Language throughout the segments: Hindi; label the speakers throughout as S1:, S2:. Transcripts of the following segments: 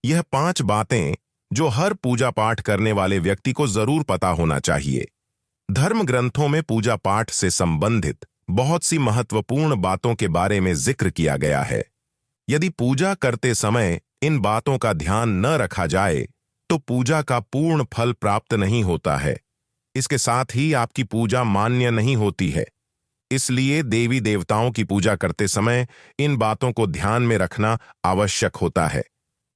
S1: यह 5 बातें जो हर पूजा पाठ करने वाले व्यक्ति को जरूर पता होना चाहिए। धर्म ग्रंथों में पूजा पाठ से संबंधित बहुत सी महत्वपूर्ण बातों के बारे में जिक्र किया गया है। यदि पूजा करते समय इन बातों का ध्यान न रखा जाए तो पूजा का पूर्ण फल प्राप्त नहीं होता है। इसके साथ ही आपकी पूजा मान्य नहीं होती है। इसलिए देवी देवताओं की पूजा करते समय इन बातों को ध्यान में रखना आवश्यक होता है।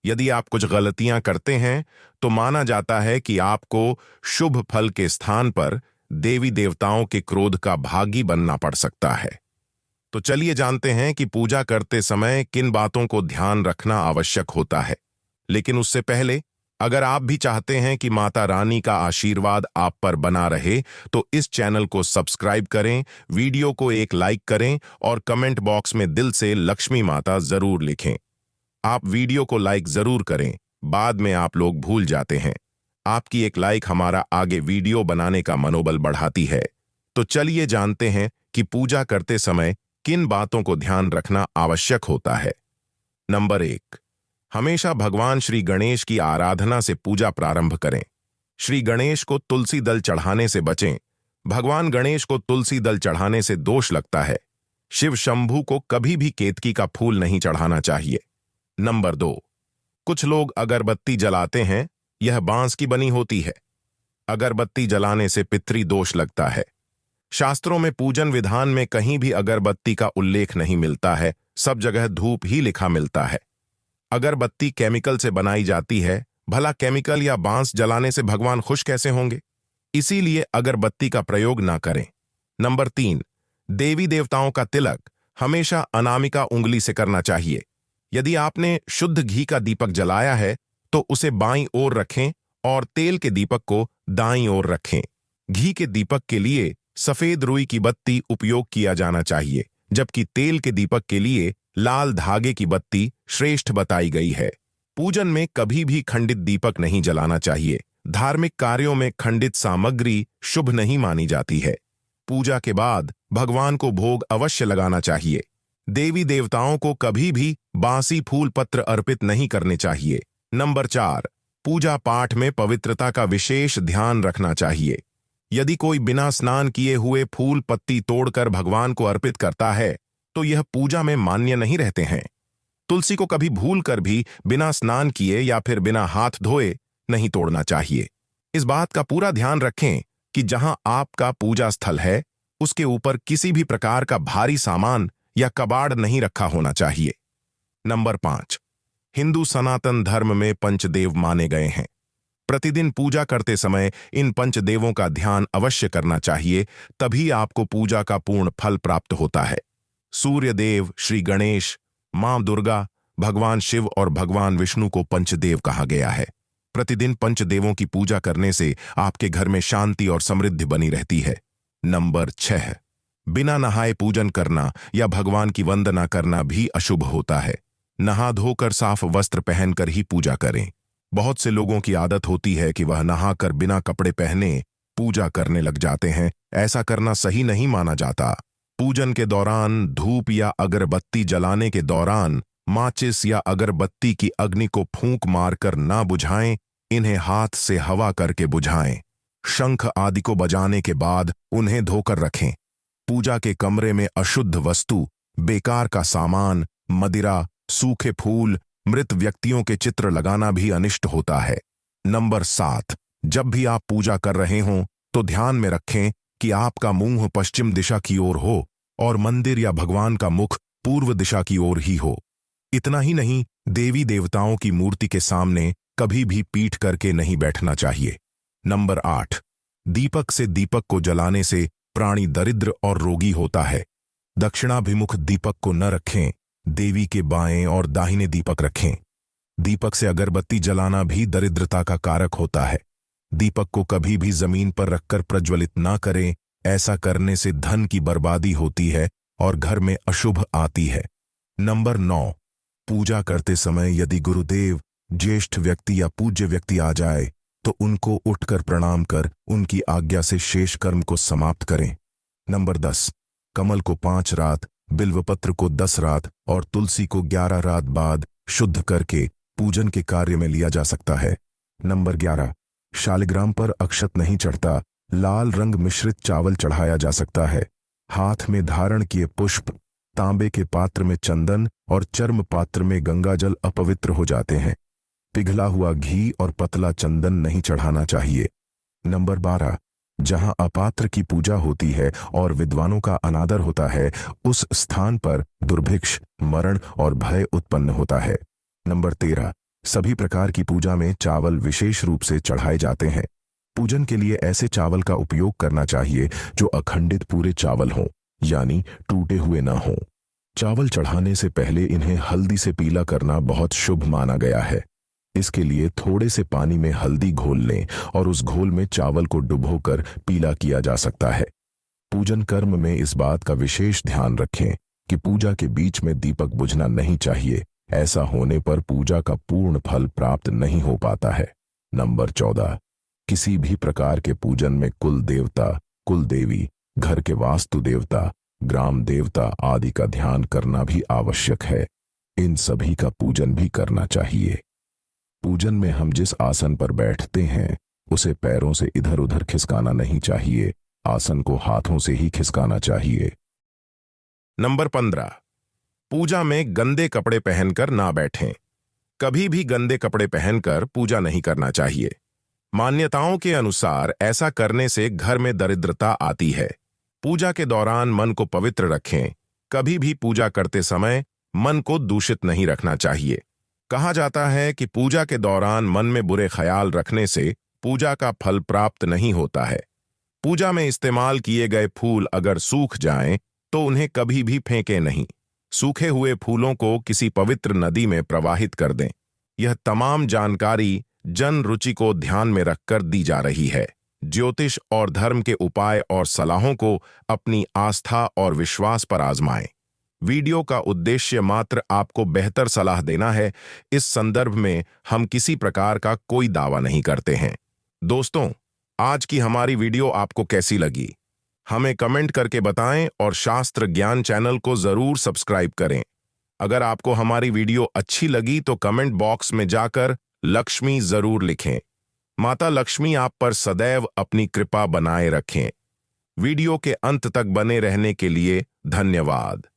S1: यदि आप कुछ गलतियां करते हैं तो माना जाता है कि आपको शुभ फल के स्थान पर देवी देवताओं के क्रोध का भागी बनना पड़ सकता है। तो चलिए जानते हैं कि पूजा करते समय किन बातों को ध्यान रखना आवश्यक होता है। लेकिन उससे पहले अगर आप भी चाहते हैं कि माता रानी का आशीर्वाद आप पर बना रहे तो इस चैनल को सब्सक्राइब करें, वीडियो को एक लाइक करें और कमेंट बॉक्स में दिल से लक्ष्मी माता जरूर लिखें। आप वीडियो को लाइक जरूर करें, बाद में आप लोग भूल जाते हैं। आपकी एक लाइक हमारा आगे वीडियो बनाने का मनोबल बढ़ाती है। तो चलिए जानते हैं कि पूजा करते समय किन बातों को ध्यान रखना आवश्यक होता है। नंबर 1, हमेशा भगवान श्री गणेश की आराधना से पूजा प्रारंभ करें। श्री गणेश को तुलसी दल चढ़ाने से बचें। भगवान गणेश को तुलसी दल चढ़ाने से दोष लगता है। शिव शंभू को कभी भी केतकी का फूल नहीं चढ़ाना चाहिए। नंबर 2, कुछ लोग अगरबत्ती जलाते हैं, यह बांस की बनी होती है। अगरबत्ती जलाने से पितृ दोष लगता है। शास्त्रों में पूजन विधान में कहीं भी अगरबत्ती का उल्लेख नहीं मिलता है, सब जगह धूप ही लिखा मिलता है। अगरबत्ती केमिकल से बनाई जाती है, भला केमिकल या बांस जलाने से भगवान खुश कैसे होंगे? इसीलिए अगरबत्ती का प्रयोग ना करें। नंबर 3, देवी देवताओं का तिलक हमेशा अनामिका उंगली से करना चाहिए। यदि आपने शुद्ध घी का दीपक जलाया है तो उसे बाईं ओर रखें और तेल के दीपक को दाईं ओर रखें। घी के दीपक के लिए सफेद रुई की बत्ती उपयोग किया जाना चाहिए, जबकि तेल के दीपक के लिए लाल धागे की बत्ती श्रेष्ठ बताई गई है। पूजन में कभी भी खंडित दीपक नहीं जलाना चाहिए। धार्मिक कार्यों में खंडित सामग्री शुभ नहीं मानी जाती है। पूजा के बाद भगवान को भोग अवश्य लगाना चाहिए। देवी देवताओं को कभी भी बासी फूल पत्र अर्पित नहीं करने चाहिए। नंबर 4, पूजा पाठ में पवित्रता का विशेष ध्यान रखना चाहिए। यदि कोई बिना स्नान किए हुए फूल पत्ती तोड़कर भगवान को अर्पित करता है तो यह पूजा में मान्य नहीं रहते हैं। तुलसी को कभी भूलकर भी बिना स्नान किए या फिर बिना हाथ धोए नहीं तोड़ना चाहिए। इस बात का पूरा ध्यान रखें कि जहां आपका पूजा स्थल है उसके ऊपर किसी भी प्रकार का भारी सामान या कबाड़ नहीं रखा होना चाहिए। नंबर 5, हिंदू सनातन धर्म में पंचदेव माने गए हैं। प्रतिदिन पूजा करते समय इन पंचदेवों का ध्यान अवश्य करना चाहिए, तभी आपको पूजा का पूर्ण फल प्राप्त होता है। सूर्य देव, श्री गणेश, मां दुर्गा, भगवान शिव और भगवान विष्णु को पंचदेव कहा गया है। प्रतिदिन पंचदेवों की पूजा करने से आपके घर में शांति और समृद्धि बनी रहती है। नंबर 6, बिना नहाए पूजन करना या भगवान की वंदना करना भी अशुभ होता है। नहा धोकर साफ वस्त्र पहनकर ही पूजा करें। बहुत से लोगों की आदत होती है कि वह नहाकर बिना कपड़े पहने पूजा करने लग जाते हैं। ऐसा करना सही नहीं माना जाता। पूजन के दौरान धूप या अगरबत्ती जलाने के दौरान माचिस या अगरबत्ती की अग्नि को फूंक मारकर ना बुझाएं, इन्हें हाथ से हवा करके बुझाएं। शंख आदि को बजाने के बाद उन्हें धोकर रखें। पूजा के कमरे में अशुद्ध वस्तु, बेकार का सामान, मदिरा, सूखे फूल, मृत व्यक्तियों के चित्र लगाना भी अनिष्ट होता है। नंबर 7, जब भी आप पूजा कर रहे हों तो ध्यान में रखें कि आपका मुंह पश्चिम दिशा की ओर हो और मंदिर या भगवान का मुख पूर्व दिशा की ओर ही हो। इतना ही नहीं, देवी देवताओं की मूर्ति के सामने कभी भी पीठ करके नहीं बैठना चाहिए। नंबर 8, दीपक से दीपक को जलाने से प्राणी दरिद्र और रोगी होता है। दक्षिणाभिमुख दीपक को न रखें, देवी के बाएं और दाहिने दीपक रखें। दीपक से अगरबत्ती जलाना भी दरिद्रता का कारक होता है। दीपक को कभी भी जमीन पर रखकर प्रज्वलित ना करें, ऐसा करने से धन की बर्बादी होती है और घर में अशुभ आती है। नंबर 9, पूजा करते समय यदि गुरुदेव, ज्येष्ठ व्यक्ति या पूज्य व्यक्ति आ जाए तो उनको उठकर प्रणाम कर उनकी आज्ञा से शेष कर्म को समाप्त करें। नंबर 10, कमल को 5 रात, बिल्वपत्र को 10 रात और तुलसी को 11 रात बाद शुद्ध करके पूजन के कार्य में लिया जा सकता है। नंबर 11, शालिग्राम पर अक्षत नहीं चढ़ता, लाल रंग मिश्रित चावल चढ़ाया जा सकता है। हाथ में धारण किए पुष्प, तांबे के पात्र में चंदन और चर्म पात्र में गंगाजल अपवित्र हो जाते हैं। पिघला हुआ घी और पतला चंदन नहीं चढ़ाना चाहिए। नंबर 12, जहां अपात्र की पूजा होती है और विद्वानों का अनादर होता है, उस स्थान पर दुर्भिक्ष, मरण और भय उत्पन्न होता है। नंबर 13, सभी प्रकार की पूजा में चावल विशेष रूप से चढ़ाए जाते हैं। पूजन के लिए ऐसे चावल का उपयोग करना चाहिए जो अखंडित पूरे चावल हों, यानी टूटे हुए न हों। चावल चढ़ाने से पहले इन्हें हल्दी से पीला करना बहुत शुभ माना गया है। इसके लिए थोड़े से पानी में हल्दी घोल लें और उस घोल में चावल को डुबोकर पीला किया जा सकता है। पूजन कर्म में इस बात का विशेष ध्यान रखें कि पूजा के बीच में दीपक बुझना नहीं चाहिए। ऐसा होने पर पूजा का पूर्ण फल प्राप्त नहीं हो पाता है। नंबर 14, किसी भी प्रकार के पूजन में कुल देवता, कुल देवी, घर के वास्तु देवता, ग्राम देवता आदि का ध्यान करना भी आवश्यक है। इन सभी का पूजन भी करना चाहिए। पूजन में हम जिस आसन पर बैठते हैं उसे पैरों से इधर उधर खिसकाना नहीं चाहिए। आसन को हाथों से ही खिसकाना चाहिए। नंबर 15, पूजा में गंदे कपड़े पहनकर ना बैठें। कभी भी गंदे कपड़े पहनकर पूजा नहीं करना चाहिए। मान्यताओं के अनुसार ऐसा करने से घर में दरिद्रता आती है। पूजा के दौरान मन को पवित्र रखें। कभी भी पूजा करते समय मन को दूषित नहीं रखना चाहिए। कहा जाता है कि पूजा के दौरान मन में बुरे ख्याल रखने से पूजा का फल प्राप्त नहीं होता है। पूजा में इस्तेमाल किए गए फूल अगर सूख जाएं तो उन्हें कभी भी फेंकें नहीं। सूखे हुए फूलों को किसी पवित्र नदी में प्रवाहित कर दें। यह तमाम जानकारी जन रुचि को ध्यान में रखकर दी जा रही है। ज्योतिष और धर्म के उपाय और सलाहों को अपनी आस्था और विश्वास पर आजमाएं। वीडियो का उद्देश्य मात्र आपको बेहतर सलाह देना है। इस संदर्भ में हम किसी प्रकार का कोई दावा नहीं करते हैं। दोस्तों, आज की हमारी वीडियो आपको कैसी लगी? हमें कमेंट करके बताएं और शास्त्र ज्ञान चैनल को जरूर सब्सक्राइब करें। अगर आपको हमारी वीडियो अच्छी लगी तो कमेंट बॉक्स में जाकर लक्ष्मी जरूर लिखें। माता लक्ष्मी आप पर सदैव अपनी कृपा बनाए रखें। वीडियो के अंत तक बने रहने के लिए धन्यवाद।